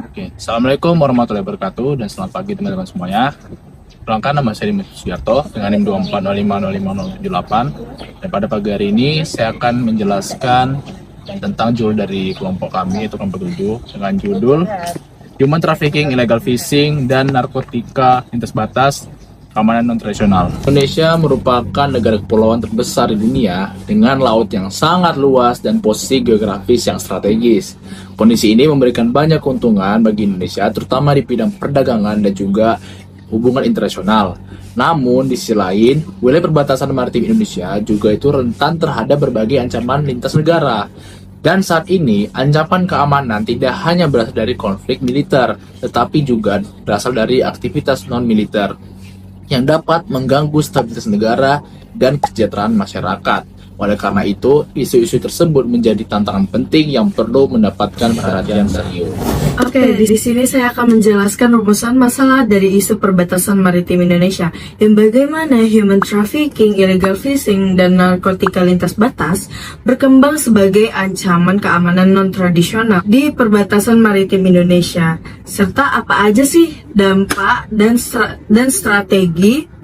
Oke, Assalamualaikum warahmatullahi wabarakatuh dan selamat pagi teman-teman semuanya. Perkenalkan, nama saya Dimas Sugiarto dengan NIM 24050578. Dan pada pagi hari ini saya akan menjelaskan tentang judul dari kelompok kami, yaitu kelompok 7, dengan judul Human Trafficking, Illegal Fishing, dan Narkotika Lintas Batas Keamanan Non-Tradisional. Indonesia merupakan negara kepulauan terbesar di dunia dengan laut yang sangat luas dan posisi geografis yang strategis. Kondisi ini memberikan banyak keuntungan bagi Indonesia, terutama di bidang perdagangan dan juga hubungan internasional. Namun, di sisi lain, wilayah perbatasan maritim Indonesia juga itu rentan terhadap berbagai ancaman lintas negara. Dan saat ini, ancaman keamanan tidak hanya berasal dari konflik militer, tetapi juga berasal dari aktivitas non-militer yang dapat mengganggu stabilitas negara dan kesejahteraan masyarakat. Oleh karena itu, isu-isu tersebut menjadi tantangan penting yang perlu mendapatkan perhatian serius. Oke, di sini saya akan menjelaskan rumusan masalah dari isu perbatasan maritim Indonesia dan bagaimana human trafficking, illegal fishing, dan narkotika lintas batas berkembang sebagai ancaman keamanan non-tradisional di perbatasan maritim Indonesia, serta apa aja sih dampak dan strategi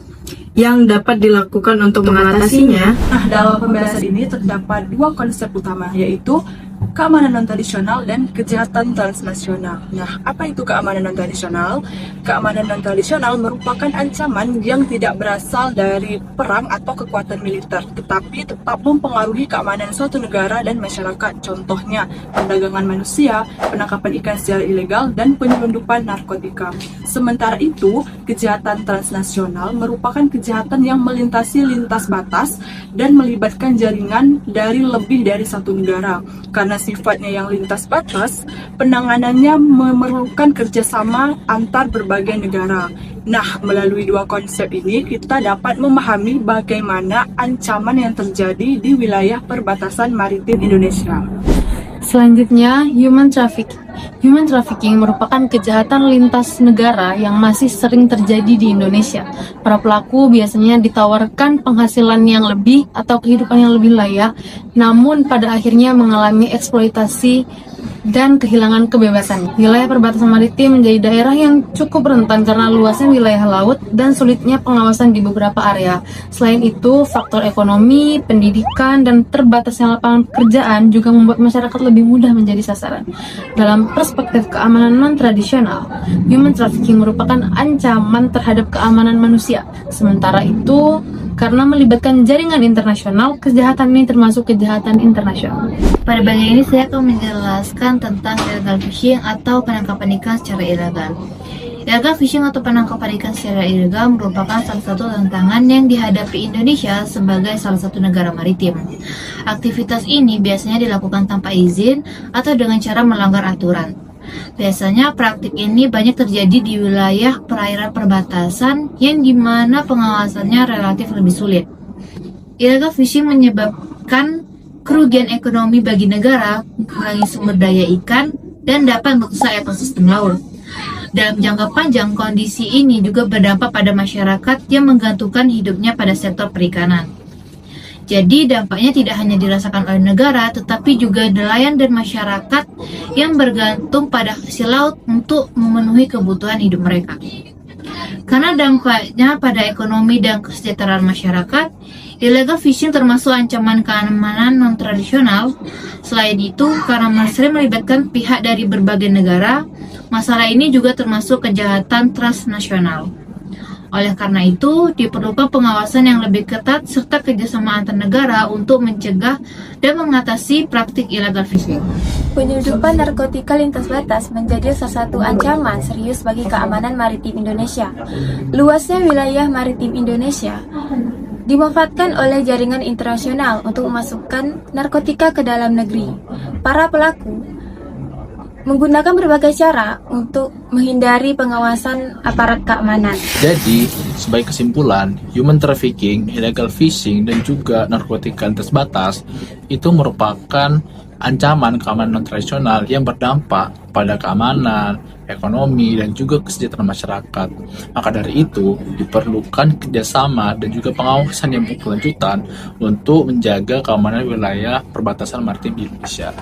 yang dapat dilakukan untuk mengatasinya. Nah, dalam pembahasan ini terdapat dua konsep utama, yaitu keamanan non-tradisional dan kejahatan transnasional. Nah, apa itu keamanan non-tradisional? Keamanan non-tradisional merupakan ancaman yang tidak berasal dari perang atau kekuatan militer, tetapi tetap mempengaruhi keamanan suatu negara dan masyarakat. Contohnya, perdagangan manusia, penangkapan ikan secara ilegal, dan penyelundupan narkotika. Sementara itu, kejahatan transnasional merupakan kejahatan yang melintasi lintas batas dan melibatkan jaringan dari lebih dari satu negara. Karena sifatnya yang lintas batas, penanganannya memerlukan kerjasama antar berbagai negara. Nah, melalui dua konsep ini, kita dapat memahami bagaimana ancaman yang terjadi di wilayah perbatasan maritim Indonesia. Selanjutnya, human trafficking. Human trafficking merupakan kejahatan lintas negara yang masih sering terjadi di Indonesia. Para pelaku biasanya ditawarkan penghasilan yang lebih atau kehidupan yang lebih layak, namun pada akhirnya mengalami eksploitasi dan kehilangan kebebasan. Wilayah perbatasan maritim menjadi daerah yang cukup rentan karena luasnya wilayah laut dan sulitnya pengawasan di beberapa area. Selain itu, faktor ekonomi, pendidikan, dan terbatasnya lapangan pekerjaan juga membuat masyarakat lebih mudah menjadi sasaran. Dalam perspektif keamanan non-tradisional, human trafficking merupakan ancaman terhadap keamanan manusia. Sementara itu, karena melibatkan jaringan internasional, kejahatan ini termasuk kejahatan internasional. Pada bagian ini saya akan menjelaskan tentang illegal fishing atau penangkapan ikan secara ilegal. Illegal fishing atau penangkapan ikan secara ilegal merupakan salah satu tantangan yang dihadapi Indonesia sebagai salah satu negara maritim. Aktivitas ini biasanya dilakukan tanpa izin atau dengan cara melanggar aturan. Biasanya praktik ini banyak terjadi di wilayah perairan perbatasan yang dimana pengawasannya relatif lebih sulit. Illegal fishing menyebabkan kerugian ekonomi bagi negara, mengurangi sumber daya ikan, dan dapat merusak ekosistem laut. Dalam jangka panjang, kondisi ini juga berdampak pada masyarakat yang menggantungkan hidupnya pada sektor perikanan. Jadi dampaknya tidak hanya dirasakan oleh negara, tetapi juga nelayan dan masyarakat yang bergantung pada hasil laut untuk memenuhi kebutuhan hidup mereka. Karena dampaknya pada ekonomi dan kesejahteraan masyarakat, illegal fishing termasuk ancaman keamanan non-tradisional. Selain itu, karena sering melibatkan pihak dari berbagai negara, masalah ini juga termasuk kejahatan transnasional. Oleh karena itu, diperlukan pengawasan yang lebih ketat serta kerjasama antar negara untuk mencegah dan mengatasi praktik illegal fishing. Penyelundupan narkotika lintas batas menjadi salah satu ancaman serius bagi keamanan maritim Indonesia. Luasnya wilayah maritim Indonesia dimanfaatkan oleh jaringan internasional untuk memasukkan narkotika ke dalam negeri. Para pelaku menggunakan berbagai cara untuk menghindari pengawasan aparat keamanan. Jadi, sebagai kesimpulan, human trafficking, illegal fishing, dan juga narkotika lintas batas itu merupakan ancaman keamanan non-tradisional yang berdampak pada keamanan, ekonomi, dan juga kesejahteraan masyarakat. Maka dari itu, diperlukan kerjasama dan juga pengawasan yang berkelanjutan untuk menjaga keamanan wilayah perbatasan maritim di Indonesia.